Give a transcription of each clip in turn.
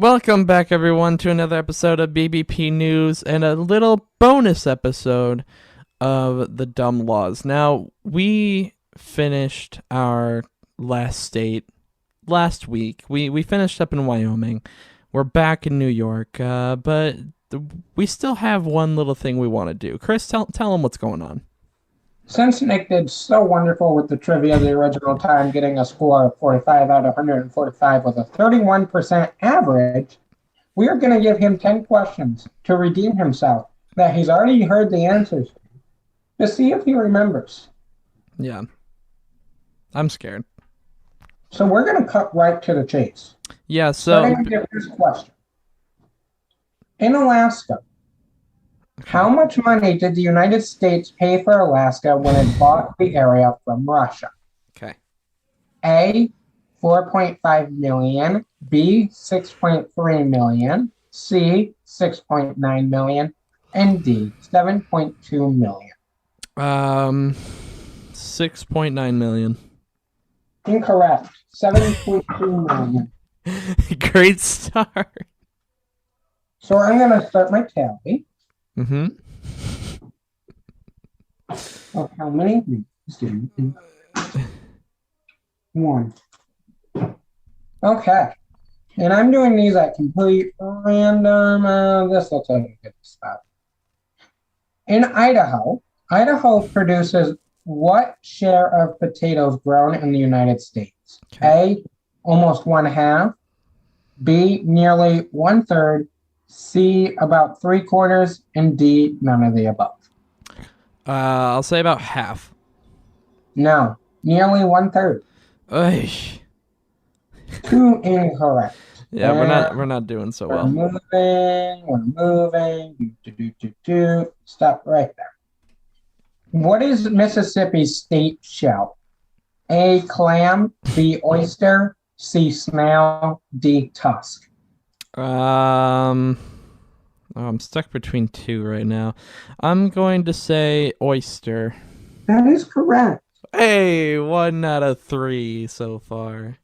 Welcome back, everyone, to another episode of BBP News and a little bonus episode of the Dumb Laws. Now, we finished our last state last week. We finished up in Wyoming. We're back in New York, but we still have one little thing we want to do. Chris, tell them what's going on. Since Nick did so wonderful with the trivia the original time, getting a score of 45 out of 145 with a 31% average, we are going to give him 10 questions to redeem himself that he's already heard the answers to see if he remembers. Yeah. I'm scared. So we're going to cut right to the chase. Yeah, so... Starting with your first question. In Alaska, how much money did the United States pay for Alaska when it bought the area from Russia? Okay. A, 4.5 million, B, 6.3 million, C, 6.9 million, and D, 7.2 million. 6.9 million. Incorrect. 7.2 million. Great start. So I'm going to start my tally. Mm-hmm. Of how many? One. Okay. And I'm doing these at complete random. This looks like a good spot. In Idaho, Idaho produces what share of potatoes grown in the United States? Okay. A, almost 1/2. B, nearly 1/3. C, about 3/4, and D, none of the above. I'll say about half. No, nearly 1/3. Oy. Two incorrect. Yeah, we're not doing so well. We're moving. Stop right there. What is Mississippi's state shell? A, clam, B, oyster, C, snail, D, tusk. I'm stuck between two right now. I'm going to say oyster. That is correct. Hey, 1 out of 3 so far.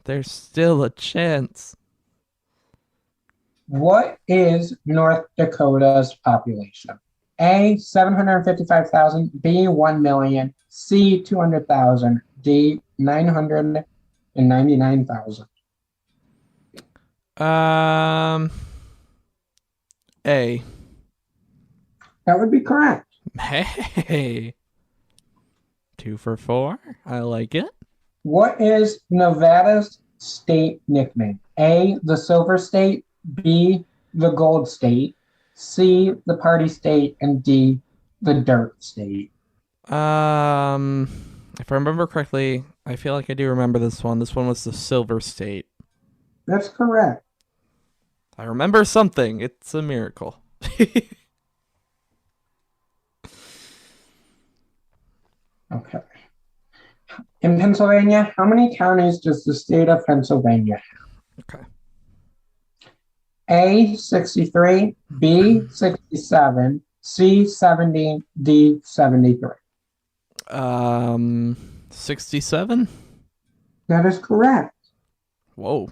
There's still a chance. What is North Dakota's population? A, 755,000, B, 1 million, C, 200,000, D, 999,000. A. That would be correct. Hey. 2 for 4. I like it. What is Nevada's state nickname? A, the Silver State, B, the Gold State, C, the Party State, and D, the Dirt State. If I remember correctly, I feel like I do remember this one. This one was the Silver State. That's correct. I remember something. It's a miracle. Okay. In Pennsylvania, how many counties does the state of Pennsylvania have? Okay. A, 63, B, 67, C, 70, D, 73. 67? That is correct. Whoa.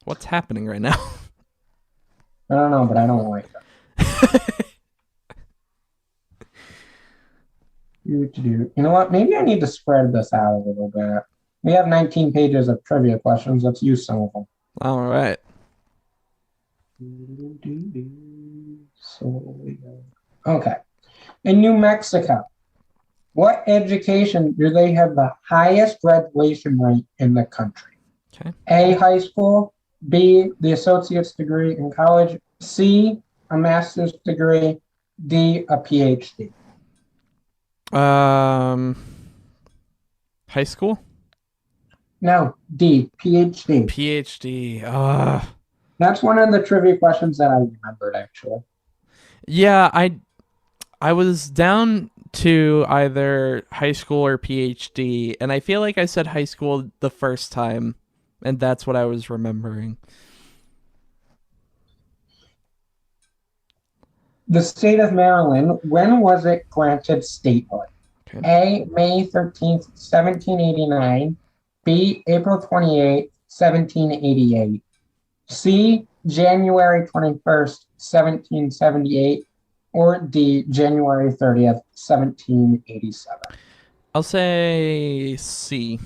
What's happening right now? I don't know, but I don't like it. You know what? Maybe I need to spread this out a little bit. We have 19 pages of trivia questions. Let's use some of them. All right. Okay. In New Mexico, what education do they have the highest graduation rate in the country? Okay. A, high school, B, the associate's degree in college, C, a master's degree, D, a PhD. High school? No, D, PhD. PhD. That's one of the trivia questions that I remembered, actually. Yeah, I was down to either high school or PhD, and I feel like I said high school the first time, and that's what I was remembering. The state of Maryland, when was it granted statehood? Okay. A, May 13th, 1789, B. April 28th, 1788. C. January 21st, 1778. Or D. January 30th, 1787. I'll say C.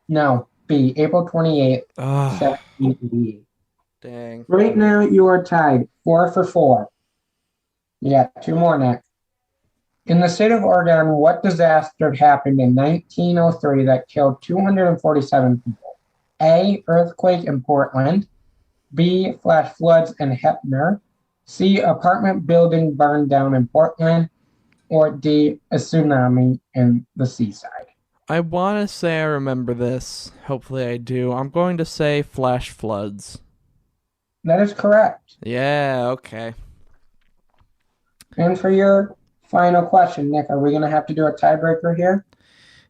No, B. April 28th, Ah, 1788. dang. Right now, you are tied 4 for 4. You got two more, Nick. In the state of Oregon, what disaster happened in 1903 that killed 247 people? A. Earthquake in Portland. B. Flash floods in Heppner. C. Apartment building burned down in Portland. Or D. A tsunami in the seaside. I want to say I remember this. Hopefully I do. I'm going to say flash floods. That is correct. Yeah, okay. And for your final question, Nick, are we going to have to do a tiebreaker here?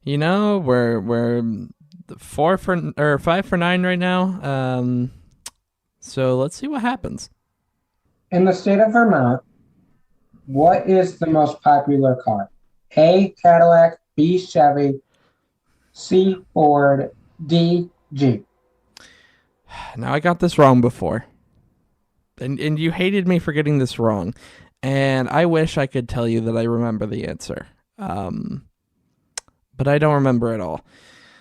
You know, we're 5 for 9 right now. So let's see what happens. In the state of Vermont, what is the most popular car? A. Cadillac. B. Chevy. C. Ford. D. Jeep. Now I got this wrong before. And you hated me for getting this wrong. And I wish I could tell you that I remember the answer. But I don't remember at all.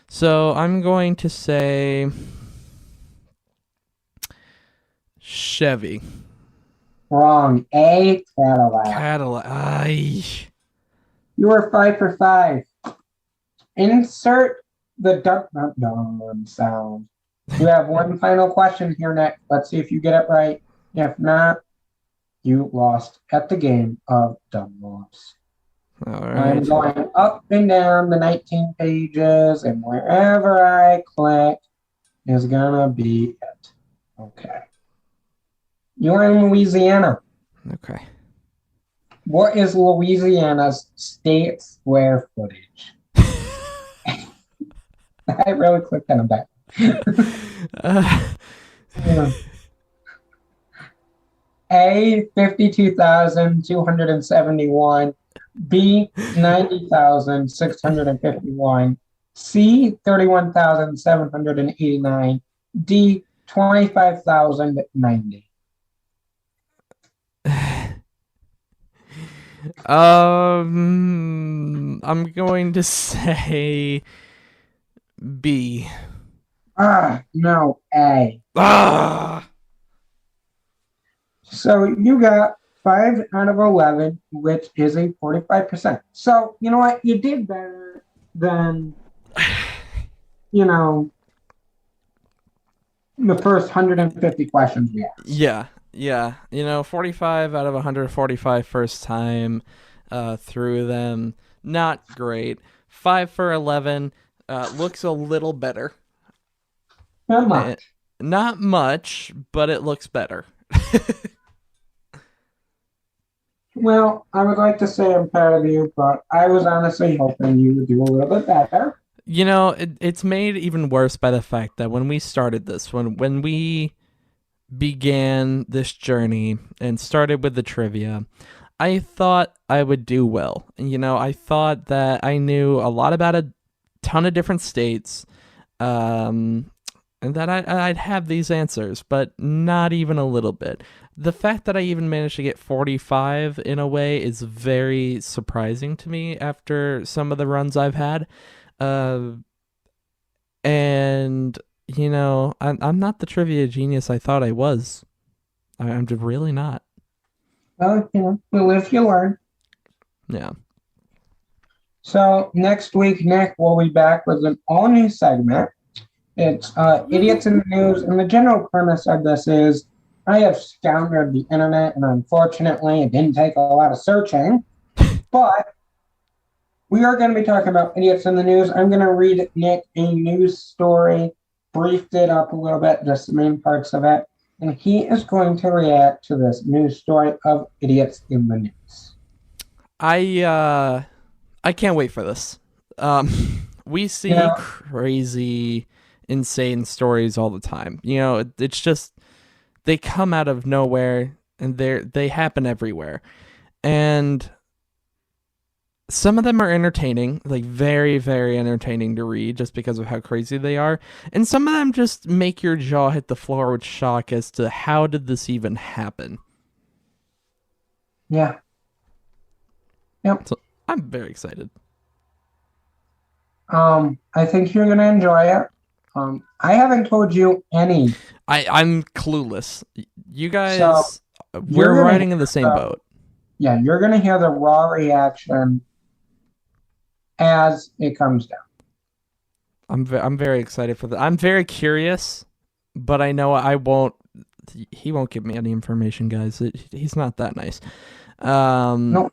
So I'm going to say Chevy. Wrong. A. Cadillac. Cadillac. Ay. You are 5 for 5. Insert the duck sound. You have one final question here, Nick. Let's see if you get it right. If not, you lost at the game of dumb laws. All I'm right. going up and down the 19 pages, and wherever I click is gonna be it. Okay. You're in Louisiana. Okay. What is Louisiana's state square footage? I really clicked on a button. A, 52,271. B, 90,651. C, 31,789. D, 25,090. I'm going to say B. No, A. Ah. So you got 5 out of 11, which is a 45%. So, you know what? You did better than, you know, the first 150 questions we asked. Yeah. 45 out of 145 first time through them. Not great. 5 for 11 looks a little better. Not much. Not much, but it looks better. Well, I would like to say I'm proud of you, but I was honestly hoping you would do a little bit better. It's made even worse by the fact that when we started this, when we began this journey and started with the trivia, I thought I would do well. I thought that I knew a lot about a ton of different states, and that I'd have these answers, but not even a little bit. The fact that I even managed to get 45 in a way is very surprising to me after some of the runs I've had. And I'm not the trivia genius I thought I was. I'm just really not. Well, you live, you learn. Yeah. So next week, Nick will be back with an all new segment. It's Idiots in the News, and the general premise of this is I have scounded the internet, and unfortunately, it didn't take a lot of searching, but we are going to be talking about idiots in the news. I'm going to read Nick a news story, briefed it up a little bit, just the main parts of it, and he is going to react to this news story of idiots in the news. I can't wait for this. We see crazy, insane stories all the time. It's just they come out of nowhere and they happen everywhere. And some of them are entertaining, like very, very entertaining to read just because of how crazy they are. And some of them just make your jaw hit the floor with shock as to how did this even happen. Yeah. Yep. So I'm very excited. I think you're gonna enjoy it. I haven't told you any, I'm clueless. You so guys, you're we're gonna riding in hear the same the boat. yeah, you're gonna hear the raw reaction as it comes down. I'm very excited for that. I'm very curious, but I know I won't. He won't give me any information, guys. He's not that nice. Um, No,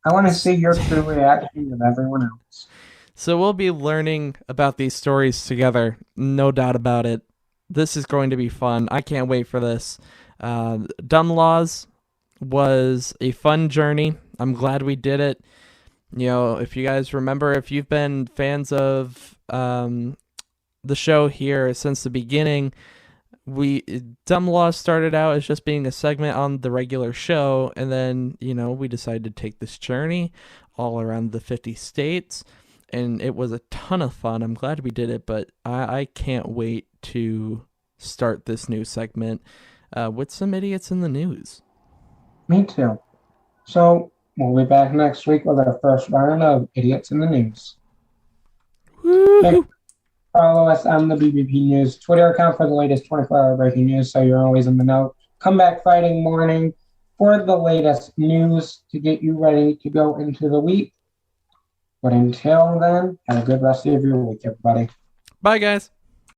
I want to see your true reaction with everyone else. so we'll be learning about these stories together, no doubt about it. This is going to be fun. I can't wait for this. Dumb Laws was a fun journey. I'm glad we did it. If you guys remember, if you've been fans of the show here since the beginning, we Dumb Laws started out as just being a segment on the regular show, and then we decided to take this journey all around the 50 states, and it was a ton of fun. I'm glad we did it, but I can't wait to start this new segment with some idiots in the news. Me too. So we'll be back next week with our first round of idiots in the news. Make Woo! Follow us on the BBP News Twitter account for the latest 24-hour breaking news so you're always in the know. Come back Friday morning for the latest news to get you ready to go into the week. But until then, have a good rest of your week, everybody. Bye, guys.